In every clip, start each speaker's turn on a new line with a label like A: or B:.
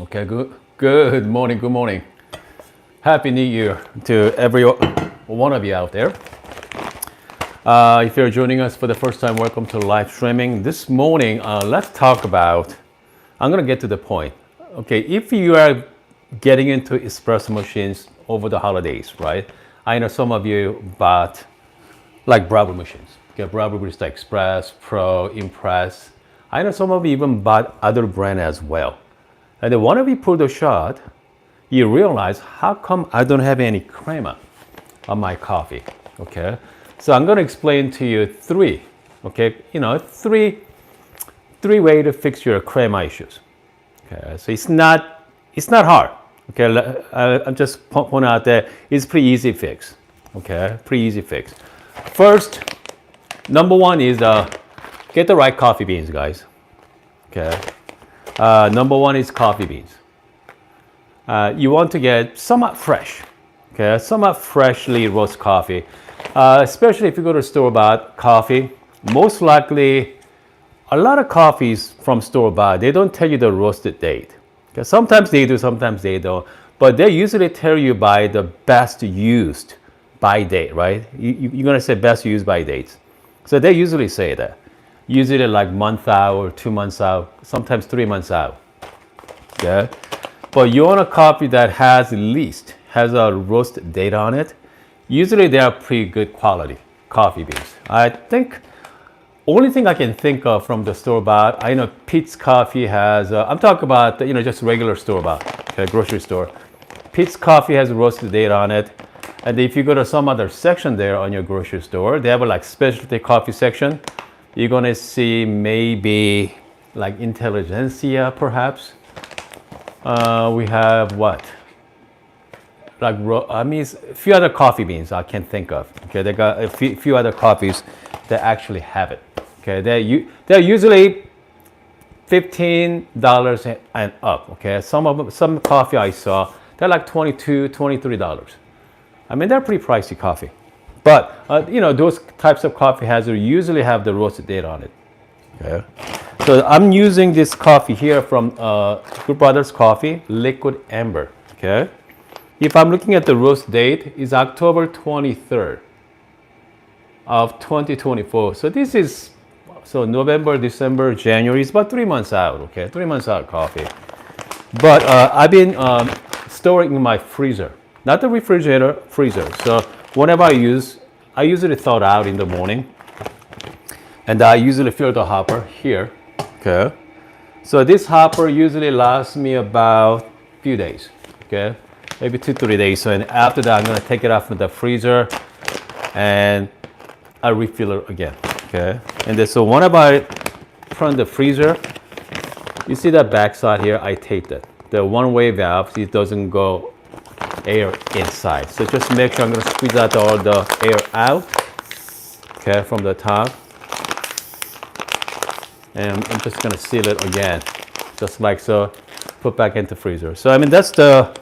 A: Okay, good morning, good morning. Happy New Year to every one of you out there. If you're joining us for the first time, welcome to live streaming. This morning, let's talk about, I'm gonna get to the point. Okay, if you are getting into espresso machines over the holidays, right? I know some of you bought like Breville machines. Okay, Breville Barista Express, Pro, Impress. I know some of you even bought other brand as well. And then whenever you pull the shot, you realize how come I don't have any crema on my coffee, okay? So I'm gonna explain to you three way to fix your crema issues. Okay, so it's not hard. Okay, I'm just point out that it's pretty easy fix. Okay, pretty easy fix. First, number one is get the right coffee beans, guys. Okay, number one is coffee beans. You want to get somewhat fresh, okay, somewhat freshly roast coffee. Especially if you go to store-bought coffee, most likely a lot of coffees from store-bought, they don't tell you the roasted date. Okay, sometimes they do, sometimes they don't, but they usually tell you by the best used by date, right? You're gonna say best used by dates. So they usually say that. Usually like month out or 2 months out, sometimes 3 months out. Okay? But you want a coffee that has at least has a roast date on it. Usually they are pretty good quality coffee beans. I think only thing I can think of from the store bought, I know Pete's Coffee has. I'm talking about just regular store bought, okay, grocery store. Pete's Coffee has a roasted date on it, and if you go to some other section there on your grocery store, they have a like specialty coffee section. You're gonna see maybe like Intelligentsia perhaps. We have what? Like a few other coffee beans I can think of. Okay, they got a few other coffees that actually have it. Okay, they're usually $15 and up. Okay, some coffee I saw they're like $22, $23. I mean they're pretty pricey coffee, but those types of coffee usually have the roasted date on it. Okay, so I'm using this coffee here from Good Brothers Coffee, Liquid Amber. Okay. If I'm looking at the roast date, it's October 23rd of 2024. So this is November, December, January. It's about 3 months out. Okay, 3 months out coffee. But I've been storing in my freezer, not the refrigerator, freezer. So whenever I usually thaw it out in the morning, and I usually fill the hopper here. Okay, so this hopper usually lasts me about a few days. Okay. Maybe 2-3 days. So and after that, I'm gonna take it out from the freezer, and I refill it again. Okay. And then so whenever I put in the freezer, you see that back side here, I taped it. The one-way valve, it doesn't go air inside. So just make sure I'm gonna squeeze out all the air out. Okay, from the top, and I'm just gonna seal it again, just like so. Put back into freezer. So I mean that's the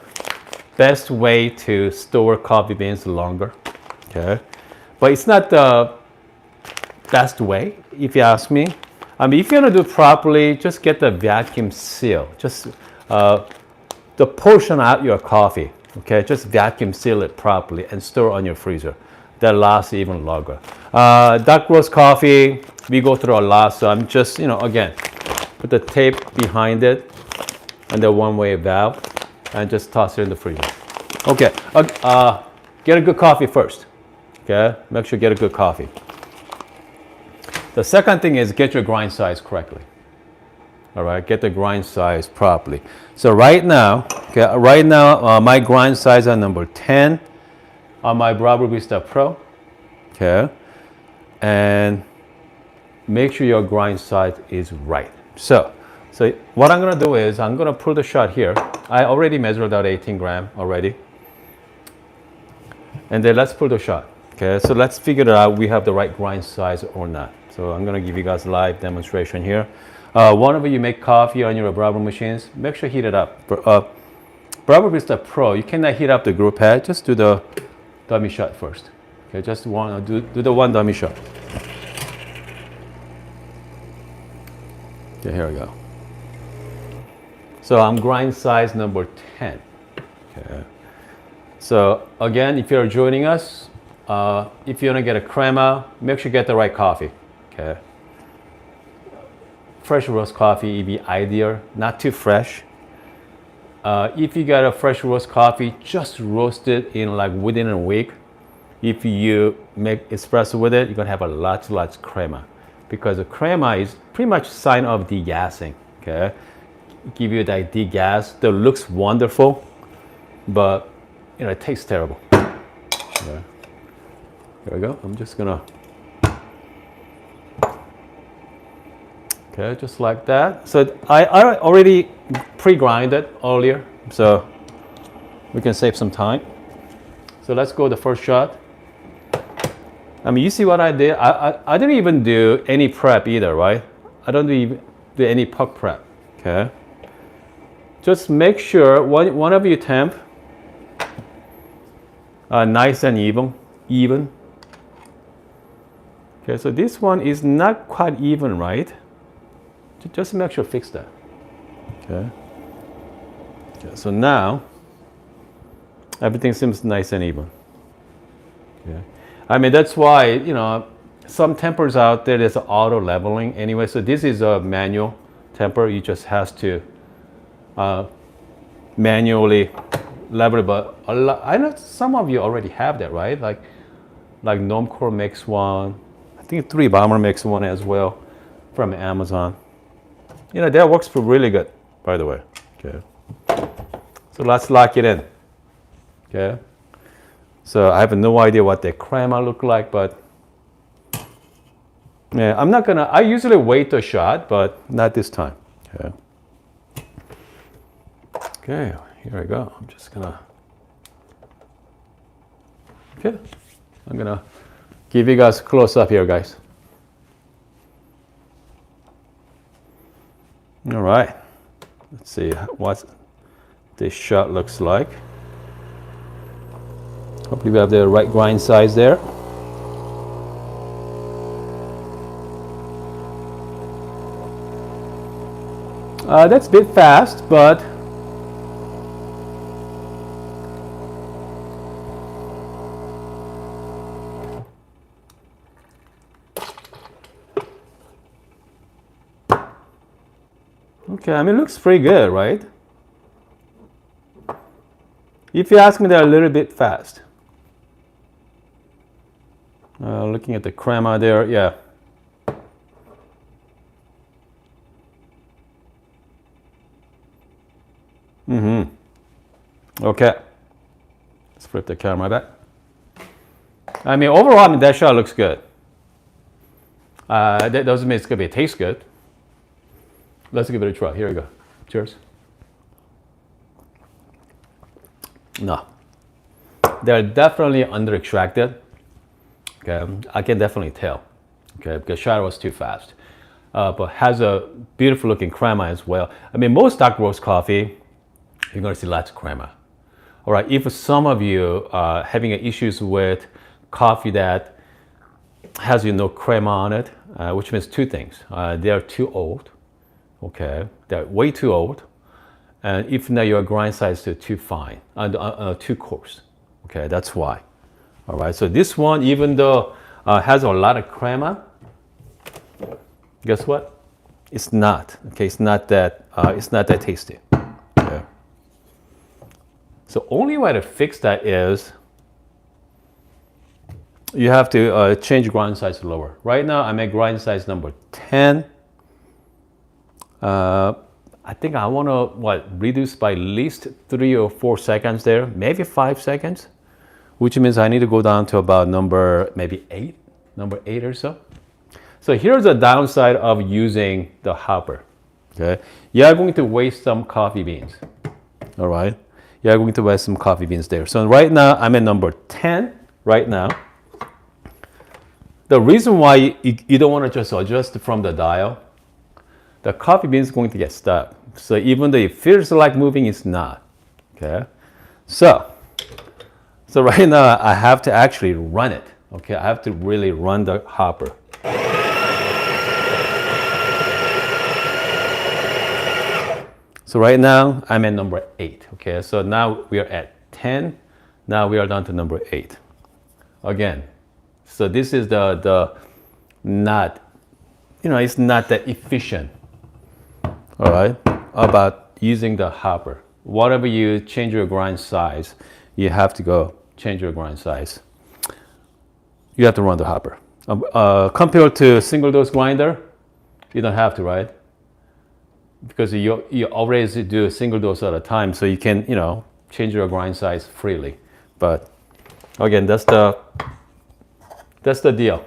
A: best way to store coffee beans longer, okay? But it's not the best way, if you ask me. I mean, if you're gonna do it properly, just get the vacuum seal. Just the portion out your coffee, okay? Just vacuum seal it properly and store on your freezer. That lasts even longer. Dark roast coffee, we go through a lot, so I'm just, again, put the tape behind it and the one-way valve, and just toss it in the freezer. Okay, get a good coffee first. Okay, make sure you get a good coffee. The second thing is get your grind size correctly. All right, get the grind size properly. So right now, my grind size is number 10 on my Breville Espresso Pro. Okay, and make sure your grind size is right. So what I'm gonna do is I'm gonna pull the shot here. I already measured out 18 gram already. And then let's pull the shot. Okay, so let's figure it out we have the right grind size or not. So I'm gonna give you guys a live demonstration here. Whenever you make coffee on your Breville machines, make sure heat it up. Breville Espresso Pro, you cannot heat up the group head, just do the dummy shot first. Okay, just do the one dummy shot. Okay, here we go. So I'm grind size number 10. Okay. So again, if you're joining us, if you want to get a crema, make sure you get the right coffee. Okay. Fresh roast coffee would be ideal, not too fresh. If you got a fresh roast coffee, just roast it in like within a week. If you make espresso with it, you're gonna have a lots crema, because the crema is pretty much sign of degassing. Okay, give you that degas. That looks wonderful, but you know it tastes terrible. Okay. There we go. I'm just gonna. Okay, just like that. So I already pre-grinded earlier, so we can save some time. So let's go the first shot. I mean, you see what I did? I didn't even do any prep either, right? I don't even do any puck prep, okay? Just make sure one of your temp nice and even. Okay, so this one is not quite even, right? Just make sure fix that. Okay. So now everything seems nice and even. Okay. I mean that's why some tempers out there there's auto leveling anyway. So this is a manual temper. You just has to manually level it. But I know some of you already have that, right? Like Normcore makes one. I think 3 Bomber makes one as well from Amazon. That works really good, by the way. Okay. So let's lock it in. Okay. So I have no idea what the crema look like, but yeah, I usually wait a shot, but not this time. Okay. Okay, here we go. I'm gonna give you guys a close up here, guys. All right, let's see what this shot looks like. Hopefully we have the right grind size there. That's a bit fast, but okay, I mean, it looks pretty good, right? If you ask me, they're a little bit fast. Looking at the crema there, yeah. Okay. Let's flip the camera back. I mean, overall, that shot looks good. That doesn't mean it's going to taste good. Let's give it a try. Here we go. Cheers. No. They're definitely under extracted. Okay, I can definitely tell. Okay, because shot was too fast. But has a beautiful looking crema as well. I mean, most dark roast coffee, you're going to see lots of crema. All right, if some of you are having issues with coffee that has no crema on it, which means two things. They are too old. Okay, they're way too old. And if not, your grind size is too fine, too coarse. Okay, that's why. All right, so this one, even though has a lot of crema, guess what? It's not. Okay, it's not that tasty. Okay. So only way to fix that is you have to change grind size lower. Right now, I'm at grind size number 10. I think I want to reduce by at least 3 or 4 seconds there, maybe 5 seconds, which means I need to go down to about number 8 or so. So here's the downside of using the hopper. Okay, you are going to waste some coffee beans. All right, you are going to waste some coffee beans there. So right now I'm at number 10 right now. The reason why you don't want to just adjust from the dial, the coffee bean is going to get stuck. So even though it feels like moving, it's not. Okay, so right now I have to actually run it. Okay, I have to really run the hopper. So right now I'm at number 8. Okay, so now we are at 10. Now we are down to number 8. Again, so this is the not, it's not that efficient. All right, about using the hopper. Whatever you change your grind size, you have to go change your grind size. You have to run the hopper. Compared to single dose grinder, you don't have to, right? Because you always do a single dose at a time, so you can change your grind size freely. But again, that's the deal.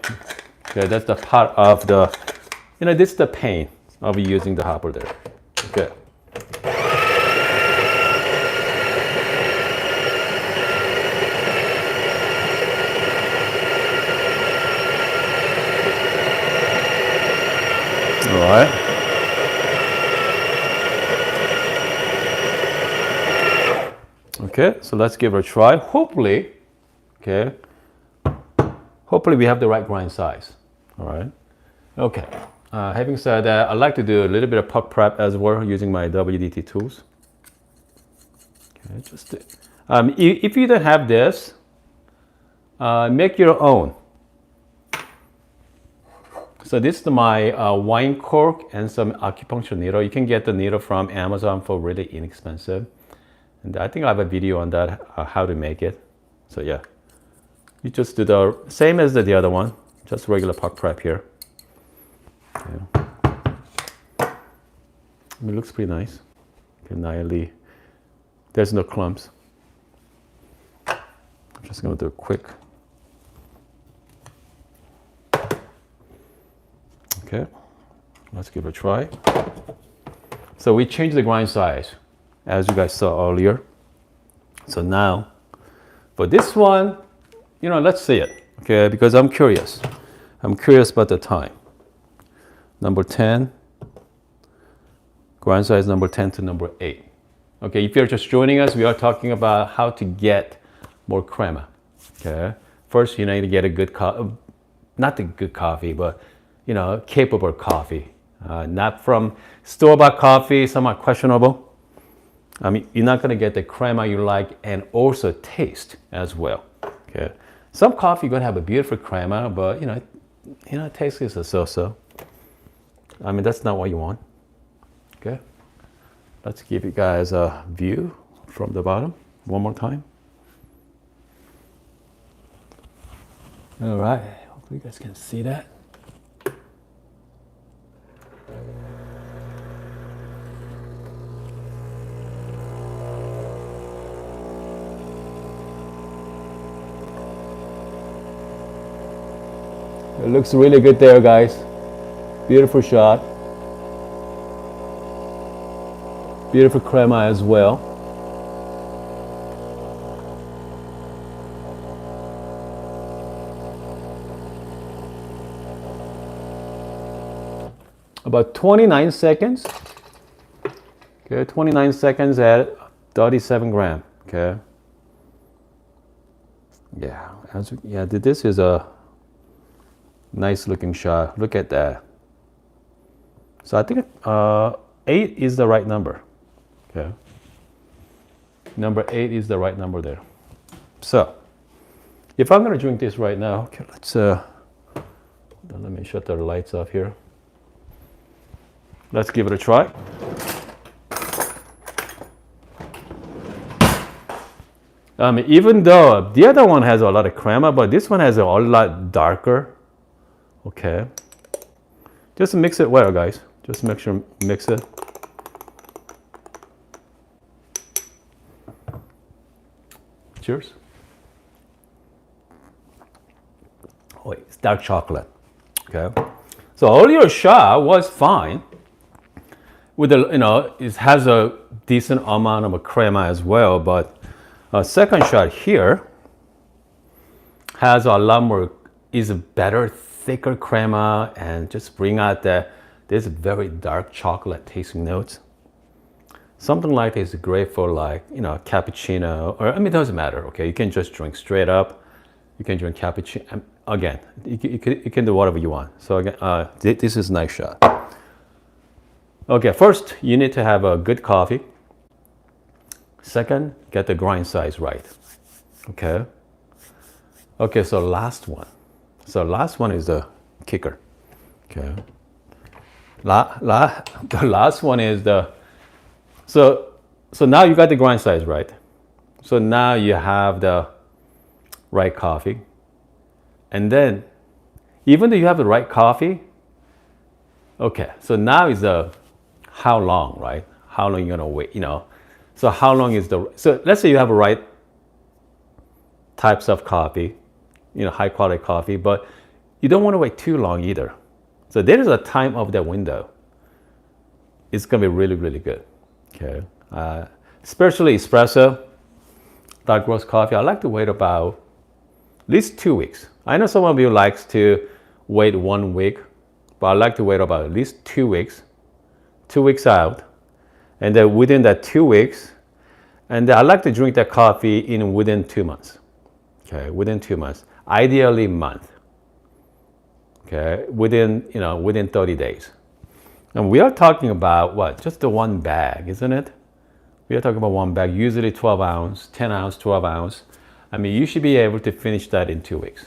A: Okay, that's the part of the this is the pain of using the hopper there. Okay. All right. Okay, so let's give it a try. Hopefully we have the right grind size. All right. Okay. Having said that, I like to do a little bit of puck prep as well using my WDT tools. Okay, if you don't have this, make your own. So this is my wine cork and some acupuncture needle. You can get the needle from Amazon for really inexpensive. And I think I have a video on that, how to make it. So yeah, you just do the same as the other one, just regular puck prep here. Yeah. It looks pretty nice. Okay, there's no clumps. I'm just gonna do a quick. Okay, let's give it a try. So we changed the grind size, as you guys saw earlier. So now, for this one, let's see it, okay? Because I'm curious. I'm curious about the time. Number 10, grind size number 10 to number 8. Okay, if you're just joining us, we are talking about how to get more crema, okay? First, you need to get a good coffee, not the good coffee, but, capable coffee. Not from store-bought coffee, somewhat questionable. I mean, you're not gonna get the crema you like and also taste as well, okay? Some coffee gonna have a beautiful crema, but taste is a so-so. I mean, that's not what you want, okay? Let's give you guys a view from the bottom one more time. All right, hopefully you guys can see that. It looks really good there, guys. Beautiful shot. Beautiful crema as well. About 29 seconds. Okay, 29 seconds at 37 grams. Okay. Yeah, this is a nice looking shot. Look at that. So I think 8 is the right number. Okay. Number 8 is the right number there. So if I'm gonna drink this right now, okay, let me shut the lights off here. Let's give it a try. Even though the other one has a lot of crema, but this one has a lot darker. Okay. Just mix it well, guys. Just make sure mix it. Cheers. Oh, it's dark chocolate. Okay. So earlier shot was fine. With the, it has a decent amount of crema as well, but second shot here has a lot more, is a better, thicker crema, and just bring out this very dark chocolate tasting notes. Something like this is great for cappuccino, or it doesn't matter. Okay, you can just drink straight up. You can drink cappuccino. Again, you can do whatever you want. So again, this is a nice shot. Okay, first, you need to have a good coffee. Second, get the grind size right. Okay. Okay, so last one. So last one is the kicker. Okay. The last one is so now you got the grind size right. So now you have the right coffee. And then, even though you have the right coffee, okay, so now is the how long, right? How long you're gonna wait, So how long is so let's say you have the right types of coffee, high quality coffee, but you don't want to wait too long either. So there is a time of that window. It's gonna be really, really good. Okay, especially espresso, dark roast coffee. I like to wait about at least 2 weeks. I know some of you likes to wait 1 week, but I like to wait about at least 2 weeks, 2 weeks out, and then within that 2 weeks, and I like to drink that coffee within 2 months. Okay, within 2 months, ideally month. Okay, within 30 days. And we are talking about what? Just the one bag, isn't it? We are talking about one bag, usually 12 ounce, 10 ounce, 12 ounce. I mean, you should be able to finish that in 2 weeks.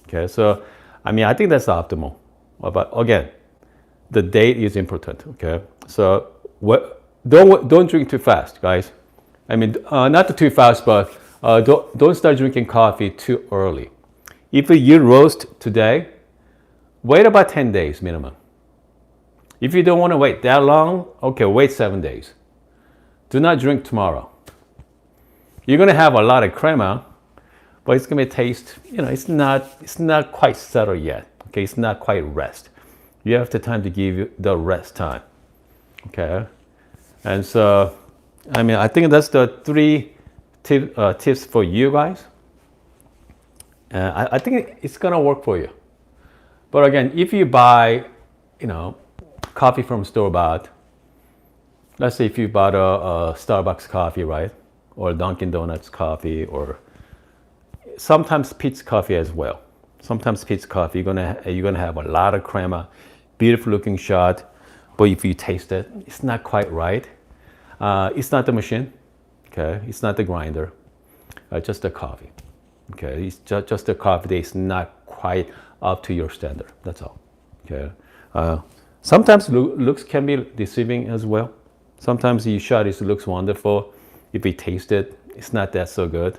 A: Okay, so I think that's optimal. But again, the date is important. Okay, so don't drink too fast, guys. I mean, not too fast, but don't start drinking coffee too early. If you roast today, wait about 10 days minimum. If you don't want to wait that long, okay, wait 7 days. Do not drink tomorrow. You're gonna have a lot of crema, but it's gonna taste, it's not quite settled yet. Okay, it's not quite rest. You have the time to give you the rest time. Okay, and so, I think that's the 3 tips for you guys. I think it's gonna work for you. But again, if you buy, coffee from store-bought, let's say if you bought a Starbucks coffee, right? Or Dunkin' Donuts coffee, or sometimes Peet's coffee as well. Sometimes Peet's coffee, you're gonna have a lot of crema, beautiful looking shot, but if you taste it, it's not quite right. It's not the machine, okay? It's not the grinder, just the coffee, okay? It's just the coffee that is not quite up to your standard. That's all, okay? Sometimes looks can be deceiving as well. Sometimes the shot looks wonderful. If you taste it, it's not that so good.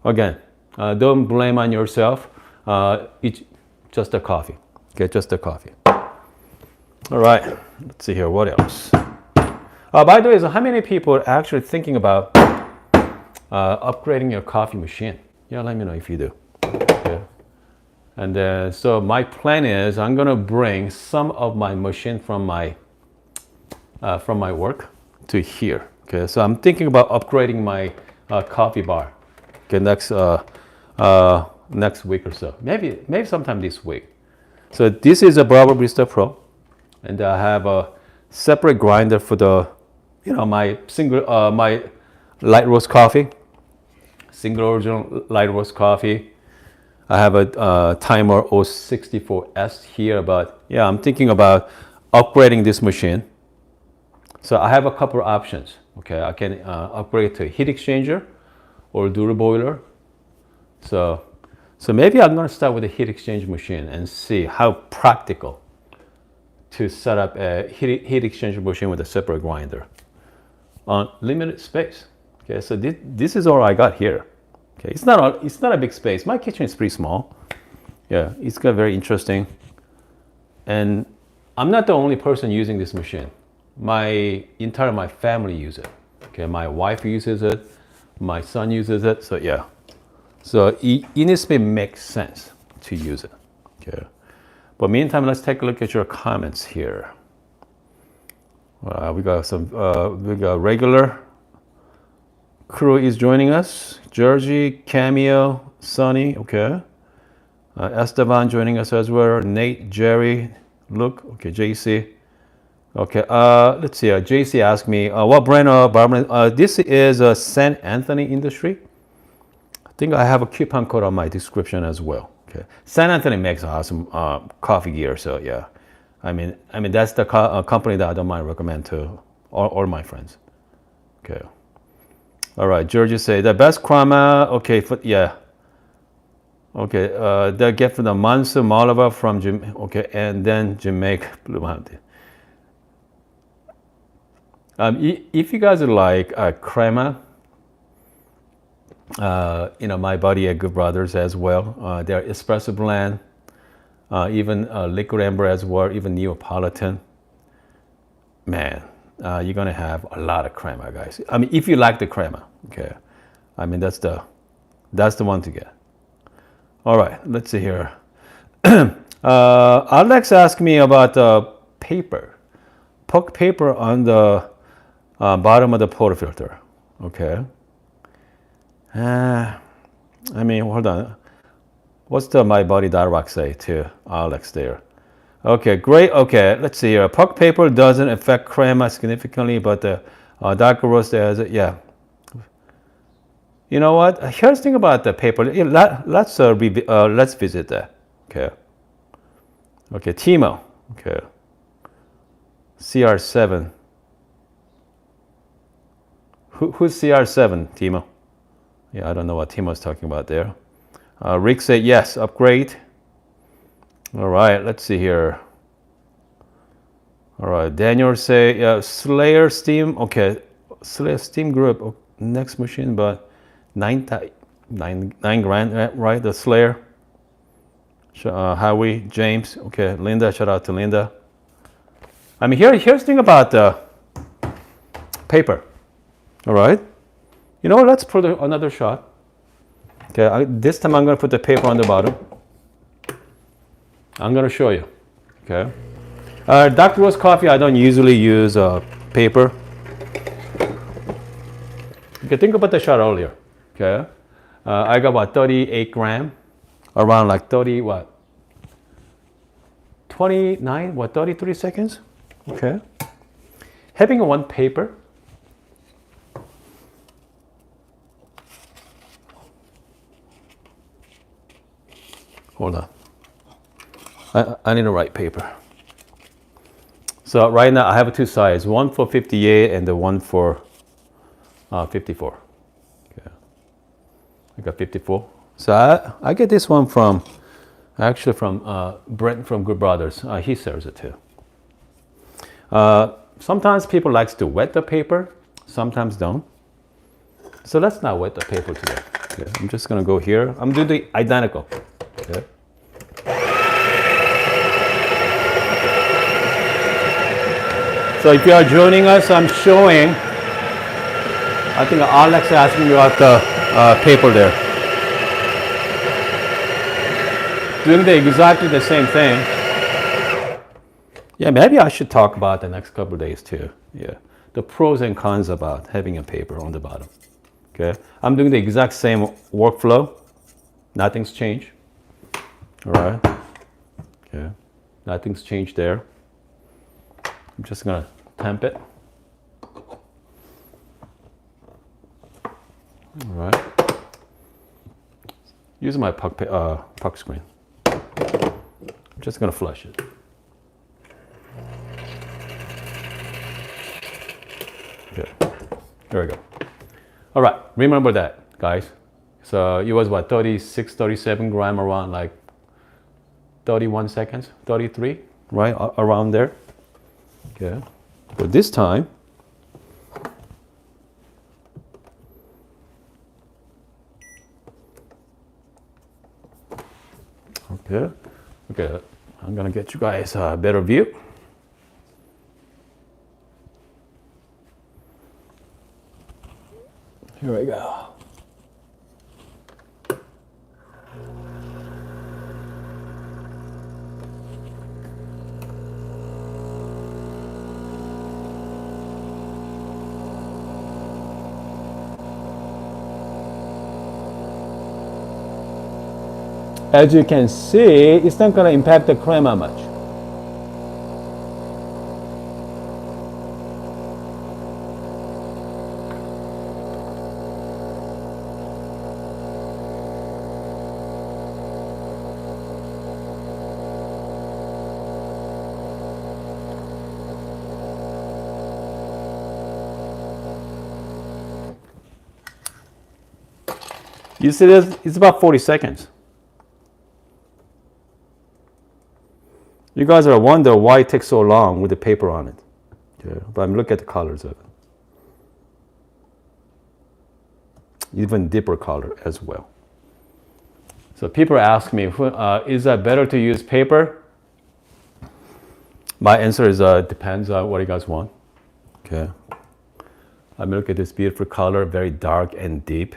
A: Again, don't blame on yourself. It's just the coffee. Okay, just the coffee. All right, let's see here. What else? By the way, so how many people are actually thinking about upgrading your coffee machine? Yeah, let me know if you do. Okay. And so my plan is I'm gonna bring some of my machine from my work to here. Okay, so I'm thinking about upgrading my coffee bar. Okay, next week or so, maybe sometime this week. So this is a Breville Barista Pro, and I have a separate grinder for the, my my light roast coffee, single origin light roast coffee. I have a timer 064S here, but yeah, I'm thinking about upgrading this machine. So I have a couple of options. Okay, I can upgrade to a heat exchanger or dual boiler. So maybe I'm gonna start with a heat exchange machine and see how practical to set up a heat exchanger machine with a separate grinder on limited space. Okay, so this is all I got here. Okay, it's not a big space. My kitchen is pretty small. Yeah, it's got very interesting. And I'm not the only person using this machine. My family uses it. Okay, my wife uses it, my son uses it. So yeah, so it needs to make sense to use it. Okay, but meantime, let's take a look at your comments here. We got regular crew is joining us. Georgie, Cameo, Sonny, okay. Esteban joining us as well. Nate, Jerry, Luke, okay, JC. Okay, let's see. JC asked me, what brand of bourbon? This is St. Anthony Industry. I think I have a coupon code on my description as well. Okay, St. Anthony makes awesome coffee gear, so yeah. I mean that's the company that I don't mind recommend to all my friends. Okay. All right. Georgia say the best Crema. Okay. Yeah. Okay. They get from the Monsoon Malabar from okay, and then Jamaica Blue Mountain. If you guys like Crema, my buddy at Good Brothers as well. Their espresso blend, even liquid amber as well, even Neapolitan. Man, you're gonna have a lot of Crema, guys. I mean, if you like the Crema, okay. I mean, that's the one to get. All right, let's see here. Alex asked me about the paper, puck paper on the bottom of the portafilter. Okay. I mean, hold on. What's the my body rock say to Alex there? Okay, great. Okay, let's see here. Puck paper doesn't affect Crema significantly, but the darker roast does. Yeah. You know what? Here's the thing about the paper. Let's visit that. Okay. Okay, Timo. Okay. CR7. Who's CR7, Timo? Yeah, I don't know what Timo's talking about there. Rick said yes, upgrade. All right, let's see here. All right, Daniel say Slayer Steam. Okay, Slayer Steam Group next machine, but nine grand, right? The Slayer. Howie, James. Okay, Linda. Shout out to Linda. I mean, here's the thing about the paper. All right. You know what? Let's put another shot. Okay, this time I'm going to put the paper on the bottom. I'm going to show you. Okay. Dr. Rose coffee, I don't usually use paper. Okay, think about the shot earlier. Okay. I got what, 38 gram, around like 30, what? 29, what, 33 seconds? Okay. Having one paper. Hold on. I need the right paper. So right now I have two sizes, one for 58 and the one for 54. Okay. I got 54. So I get this one from Brent from Good Brothers. He sells it too. Sometimes people likes to wet the paper, sometimes don't. So let's not wet the paper today. Okay. I'm just gonna go here. I'm doing the identical. Okay. So if you are joining us, I'm showing, I think Alex asked me about the paper there. Doing exactly the same thing. Yeah, maybe I should talk about the next couple of days too. Yeah, the pros and cons about having a paper on the bottom. Okay, I'm doing the exact same workflow. Nothing's changed. All right. Okay, nothing's changed there. I'm just gonna temp it. All right. Using my puck screen. I'm just gonna flush it. Okay. There we go. All right. Remember that, guys. So it was what, 36, 37 gram, around like 31 seconds, 33, right? Around there. Okay. But this time, okay. I'm gonna get you guys a better view. Here we go. As you can see, it's not going to impact the crema much. You see this? It's about 40 seconds. You guys are wondering why it takes so long with the paper on it. Okay. But look at the colors of it. Even deeper color as well. So people ask me, is that better to use paper? My answer is depends on what you guys want. Okay. I mean, look at this beautiful color, very dark and deep.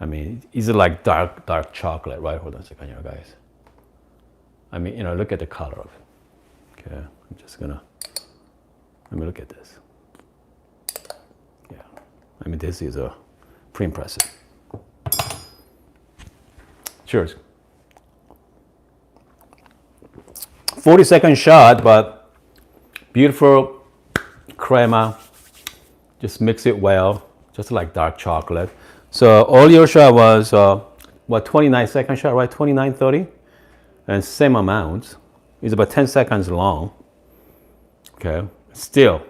A: I mean, is it like dark chocolate, right? Hold on a second here, guys. I mean, look at the color of it. Okay, I'm just gonna, let me look at this. Yeah, I mean, this is pretty impressive. Cheers. 40-second shot, but beautiful crema. Just mix it well, just like dark chocolate. So all your shot was, 29-second shot, right? 29, 30? And same amount. It's about 10 seconds long. Okay, still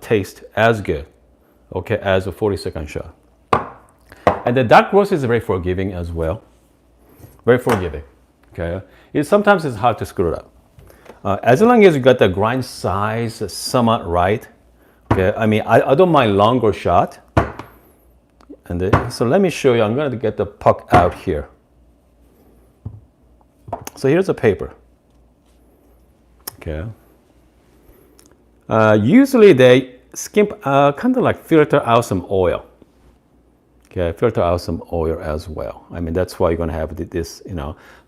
A: taste as good, okay, as a 40-second shot. And the dark roast is very forgiving as well. Very forgiving, okay? Sometimes it's hard to screw it up. As long as you got the grind size somewhat right, okay? I mean, I don't mind longer shot. And so let me show you, I'm gonna get the puck out here. So here's a paper, okay? Usually they skimp, kind of like filter out some oil. Okay, filter out some oil as well. I mean, that's why you're gonna have this,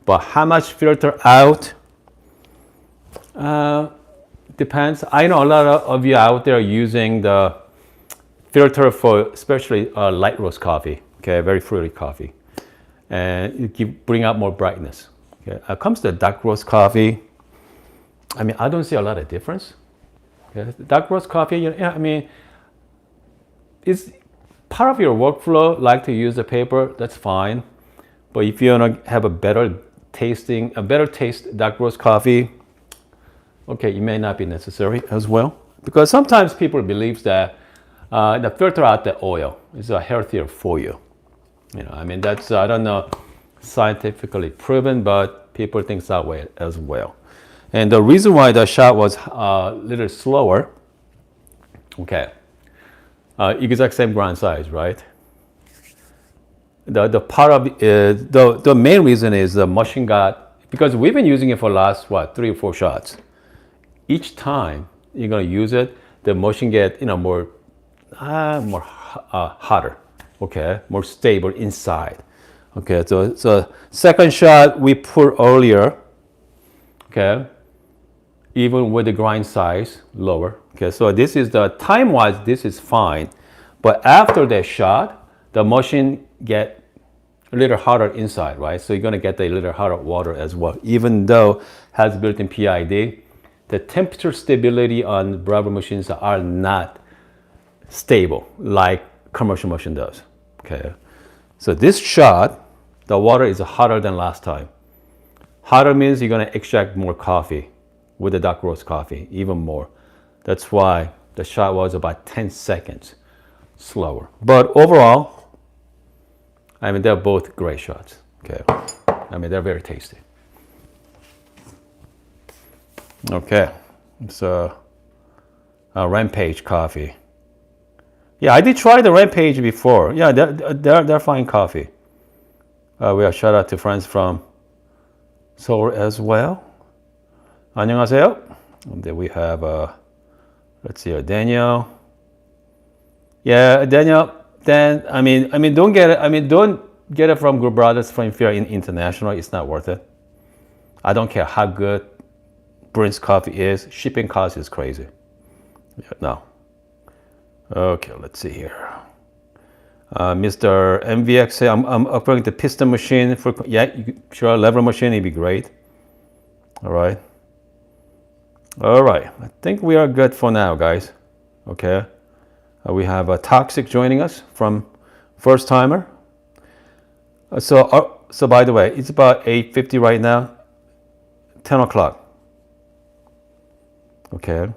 A: But how much filter out? Depends. I know a lot of you out there using the filter for especially light roast coffee. Okay, very fruity coffee, and it bring out more brightness. Okay, comes to dark roast coffee. I mean, I don't see a lot of difference. Okay, dark roast coffee. I mean, it's part of your workflow, like to use the paper, that's fine. But if you want to have a better taste dark roast coffee, okay, it may not be necessary as well. Because sometimes people believe that the filter out the oil is healthier for you. I mean, that's, I don't know, scientifically proven, but people think that way as well. And the reason why the shot was a little slower, okay, exact same grind size, right? The part of the main reason is the machine because we've been using it for the last 3 or 4 shots. Each time you're gonna use it, the machine get more hotter, okay, more stable inside. Okay, so second shot we put earlier, okay, even with the grind size lower. Okay, so this is the time-wise, this is fine. But after that shot, the machine get a little hotter inside, right? So you're gonna get a little hotter water as well. Even though it has built-in PID, the temperature stability on Breville machines are not stable like commercial machine does, okay? So this shot, the water is hotter than last time. Hotter means you're gonna extract more coffee with the dark roast coffee, even more. That's why the shot was about 10 seconds slower. But overall, I mean, they're both great shots, okay? I mean, they're very tasty. Okay, so Rampage coffee. Yeah, I did try the Rampage before. Yeah, they're fine coffee. We have shout out to friends from Seoul as well. 안녕하세요. And then we have, let's see, Daniel. Yeah, Daniel. Then I mean, don't get it. Don't get it from Group Brothers from if you're in international. It's not worth it. I don't care how good Prince coffee is. Shipping cost is crazy. Yeah, no. Okay, let's see here. Mr. MVX say I'm upgrading the piston machine for sure lever machine. It'd be great. All right. I think we are good for now, guys. Okay. We have a Toxic joining us from First Timer. So by the way, it's about 8:50 right now. 10 o'clock. Okay.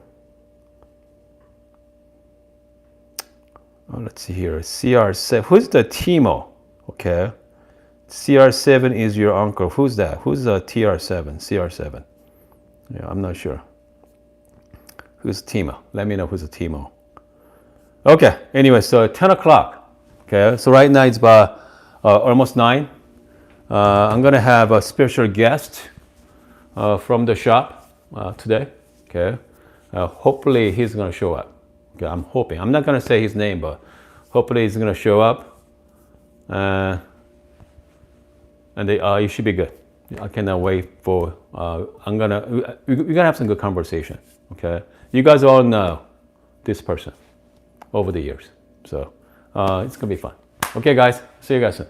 A: Let's see here. CR7. Who's the Timo? Okay. CR7 is your uncle. Who's that? Who's TR7? CR7. Yeah, I'm not sure. Who's Timo? Let me know who's a Timo. Okay. Anyway, so 10 o'clock. Okay. So right now it's about almost 9. I'm gonna have a special guest from the shop today. Okay. Hopefully he's gonna show up. Okay. I'm hoping. I'm not gonna say his name, but hopefully he's gonna show up. And it should be good. I cannot wait for. We're gonna have some good conversation. Okay, you guys all know this person over the years, so it's gonna be fun. Okay, guys, see you guys soon.